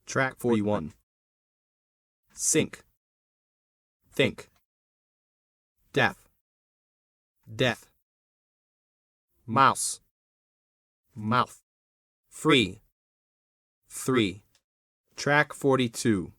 Track 41. Sink. Think. Deaf. Death. Mouse. Mouth. Free. 3. Track 42.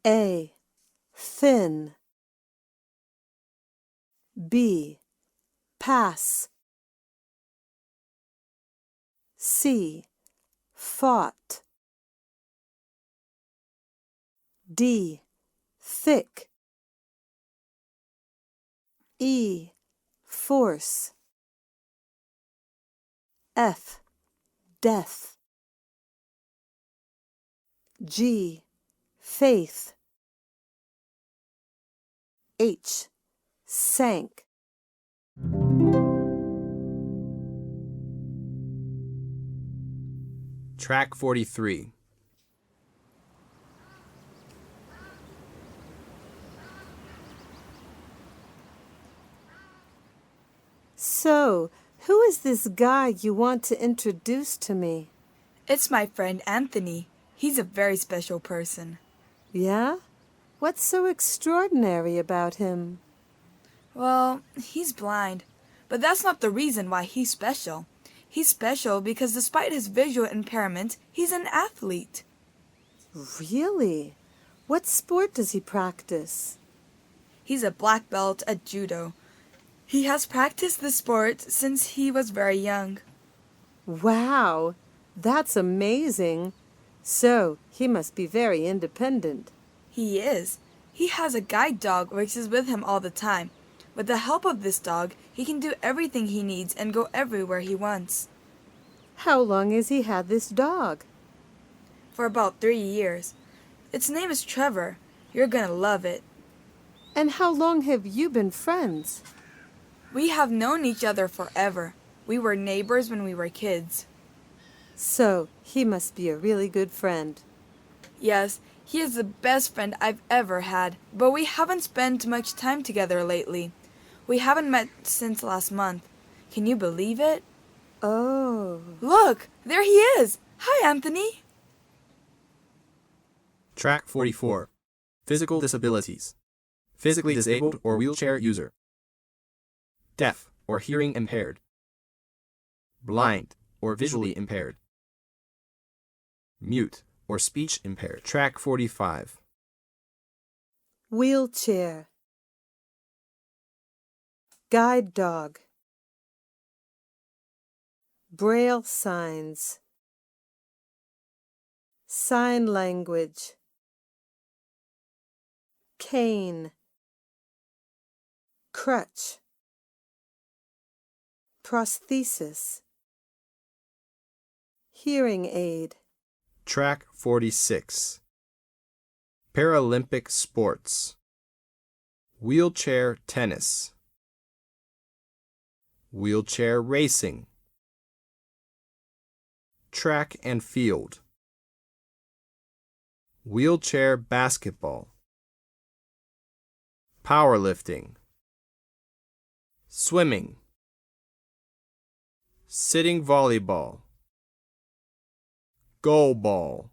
A. Thin. B. Pass. C. Fought. D. Thick. E. Force. F. Death. G. Faith. H. Sank. Track 43. So, who is this guy you want to introduce to me? It's my friend Anthony. He's a very special person. Yeah? What's so extraordinary about him? Well, he's blind. But that's not the reason why he's special. He's special because despite his visual impairment, he's an athlete. Really? What sport does he practice? He's a black belt at judo. He has practiced the sport since he was very young. Wow, that's amazing. So, he must be very independent. He is. He has a guide dog which is with him all the time. With the help of this dog, he can do everything he needs and go everywhere he wants. How long has he had this dog? For about 3 years. Its name is Trevor. You're gonna love it. And how long have you been friends? We have known each other forever. We were neighbors when we were kids. So, he must be a really good friend. Yes, he is the best friend I've ever had, but we haven't spent much time together lately. We haven't met since last month. Can you believe it? Oh. Look, there he is! Hi, Anthony! Track 44. Physical disabilities. Physically disabled or wheelchair user. Deaf or hearing impaired. Blind or visually impaired. Mute or speech impaired. Track 45. Wheelchair. Guide dog. Braille signs. Sign language. Cane. Crutch. Prosthesis. Hearing aid. Track 46. Paralympic sports. Wheelchair tennis. Wheelchair racing. Track and field. Wheelchair basketball. Powerlifting. Swimming. Sitting volleyball. Goalball.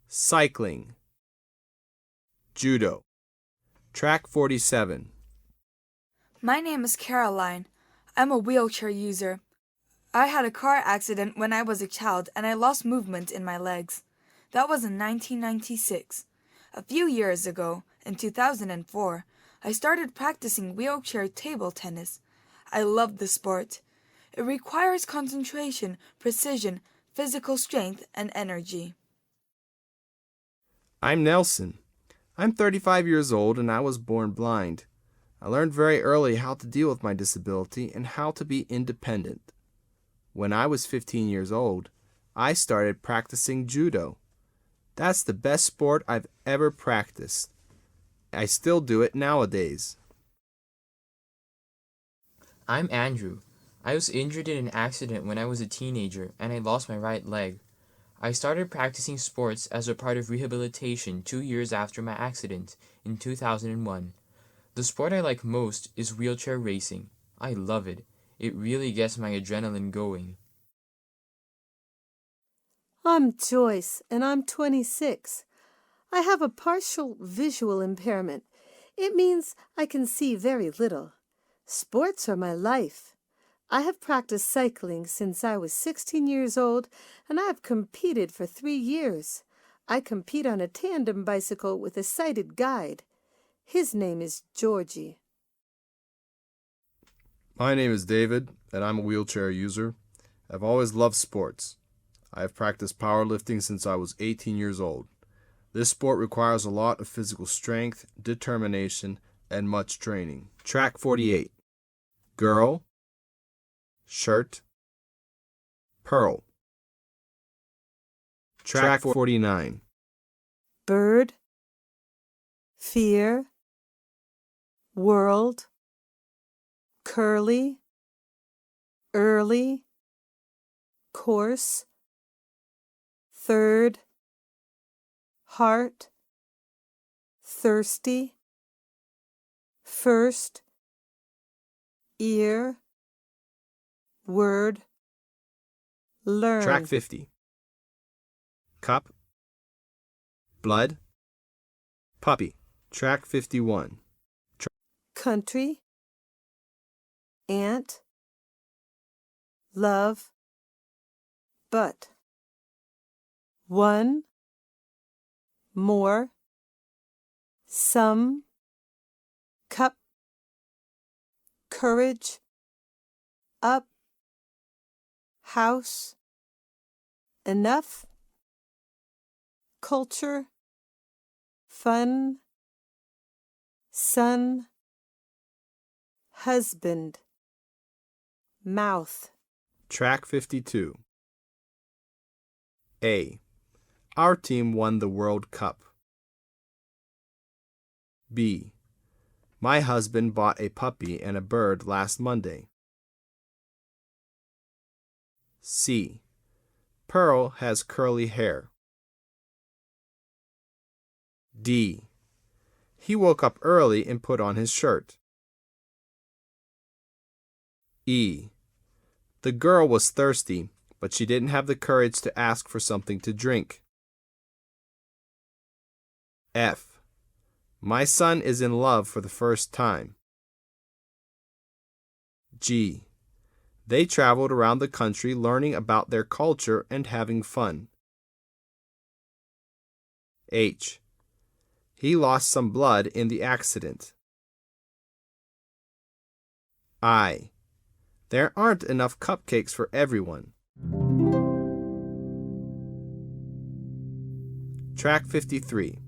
Cycling. Judo. Track 47. My name is Caroline. I'm a wheelchair user. I had a car accident when I was a child and I lost movement in my legs. That was in 1996. A few years ago, in 2004, I started practicing wheelchair table tennis. I loved the sport. It requires concentration, precision, physical strength, and energy. I'm Nelson. I'm 35 years old and I was born blind. I learned very early how to deal with my disability and how to be independent. When I was 15 years old, I started practicing judo. That's the best sport I've ever practiced. I still do it nowadays. I'm Andrew. I was injured in an accident when I was a teenager and I lost my right leg. I started practicing sports as a part of rehabilitation 2 years after my accident in 2001. The sport I like most is wheelchair racing. I love it. It really gets my adrenaline going. I'm Joyce, and I'm 26. I have a partial visual impairment. It means I can see very little. Sports are my life. I have practiced cycling since I was 16 years old, and I have competed for 3 years. I compete on a tandem bicycle with a sighted guide. His name is Georgie. My name is David, and I'm a wheelchair user. I've always loved sports. I have practiced powerlifting since I was 18 years old. This sport requires a lot of physical strength, determination, and much training. Track 48. Girl, shirt, pearl. Track 49. Bird, fear, world, curly, early, course, third, heart, thirsty, first, ear, word, learn. Track 50. Cup, blood, puppy. Track 51. Country, aunt, love, but. One, more, some, cup, courage, up, house, enough, culture, fun, son, husband, mouth. Track 52. A. Our team won the World Cup. B. My husband bought a puppy and a bird last Monday. C. Pearl has curly hair. D. He woke up early and put on his shirt. E. The girl was thirsty, but she didn't have the courage to ask for something to drink. F. My son is in love for the first time. G. They traveled around the country learning about their culture and having fun. H. He lost some blood in the accident. I. There aren't enough cupcakes for everyone. Track 53.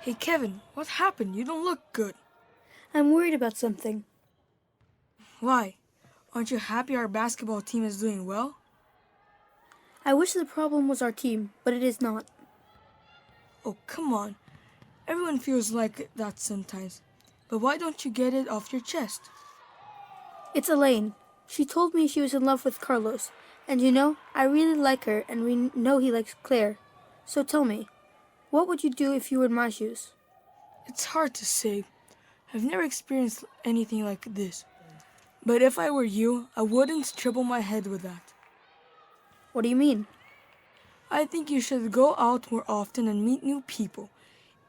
Hey Kevin, what happened? You don't look good. I'm worried about something. Why? Aren't you happy our basketball team is doing well? I wish the problem was our team, but it is not. Oh, come on. Everyone feels like that sometimes. But why don't you get it off your chest? It's Elaine. She told me she was in love with Carlos. And you know, I really like her and we know he likes Claire. So tell me, what would you do if you were in my shoes? It's hard to say. I've never experienced anything like this. But if I were you, I wouldn't trouble my head with that. What do you mean? I think you should go out more often and meet new people.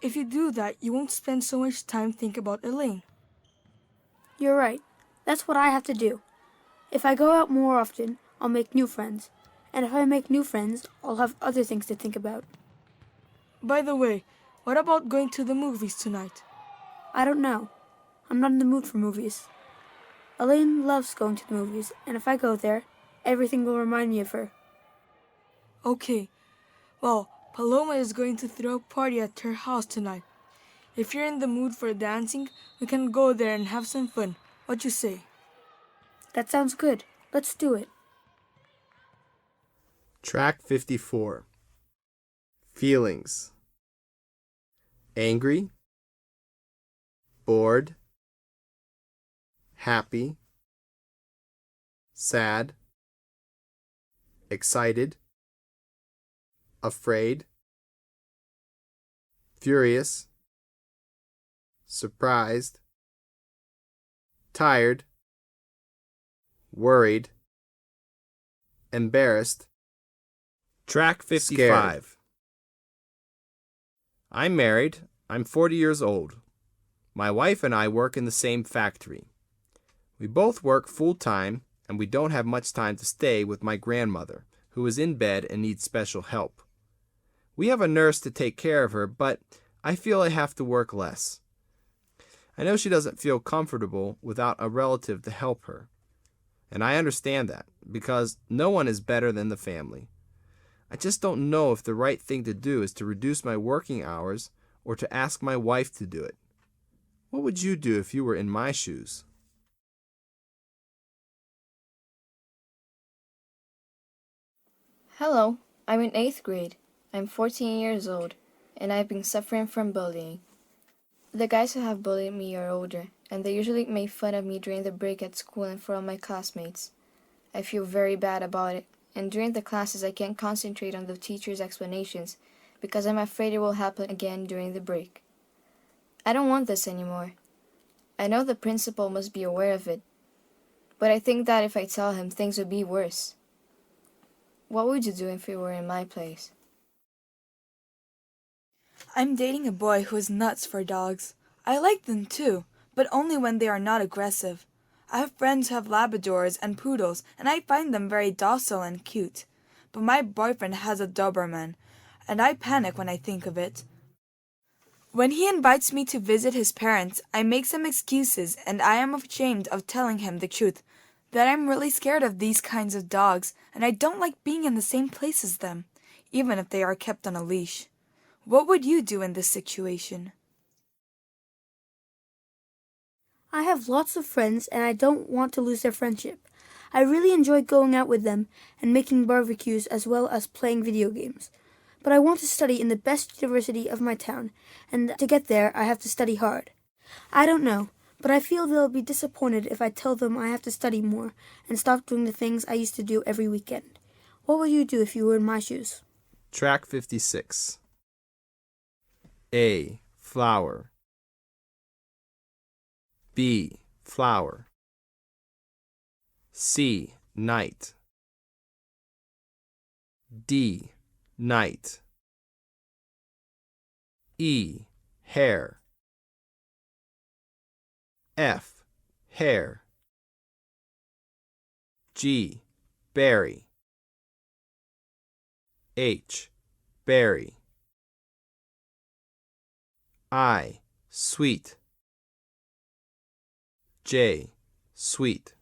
If you do that, you won't spend so much time thinking about Elaine. You're right. That's what I have to do. If I go out more often, I'll make new friends. And if I make new friends, I'll have other things to think about. By the way, what about going to the movies tonight? I don't know. I'm not in the mood for movies. Elaine loves going to the movies, and if I go there, everything will remind me of her. Okay. Well, Paloma is going to throw a party at her house tonight. If you're in the mood for dancing, we can go there and have some fun. What you say? That sounds good. Let's do it. Track 54. Feelings. Angry, bored, happy, sad, excited, afraid, furious, surprised, tired, worried, embarrassed. Track 55. Scared. I'm married. I'm 40 years old. My wife and I work in the same factory. We both work full-time, and we don't have much time to stay with my grandmother, who is in bed and needs special help. We have a nurse to take care of her, but I feel I have to work less. I know she doesn't feel comfortable without a relative to help her. And I understand that, because no one is better than the family. I just don't know if the right thing to do is to reduce my working hours or to ask my wife to do it. What would you do if you were in my shoes? Hello, I'm in 8th grade. I'm 14 years old, and I've been suffering from bullying. The guys who have bullied me are older, and they usually make fun of me during the break at school in front of my classmates. I feel very bad about it, and during the classes I can't concentrate on the teacher's explanations because I'm afraid it will happen again during the break. I don't want this anymore. I know the principal must be aware of it, but I think that if I tell him, things would be worse. What would you do if you were in my place? I'm dating a boy who is nuts for dogs. I like them too, but only when they are not aggressive. I have friends who have Labradors and Poodles, and I find them very docile and cute. But my boyfriend has a Doberman, and I panic when I think of it. When he invites me to visit his parents, I make some excuses, and I am ashamed of telling him the truth, that I'm really scared of these kinds of dogs, and I don't like being in the same place as them, even if they are kept on a leash. What would you do in this situation? I have lots of friends and I don't want to lose their friendship. I really enjoy going out with them and making barbecues as well as playing video games. But I want to study in the best university of my town, and to get there I have to study hard. I don't know, but I feel they'll be disappointed if I tell them I have to study more and stop doing the things I used to do every weekend. What would you do if you were in my shoes? Track 56. A. Flower. B. Flower. C. Night. D. Night. E. Hair. F. Hair. G. Berry. H. Berry. I. Sweet. J. Sweet.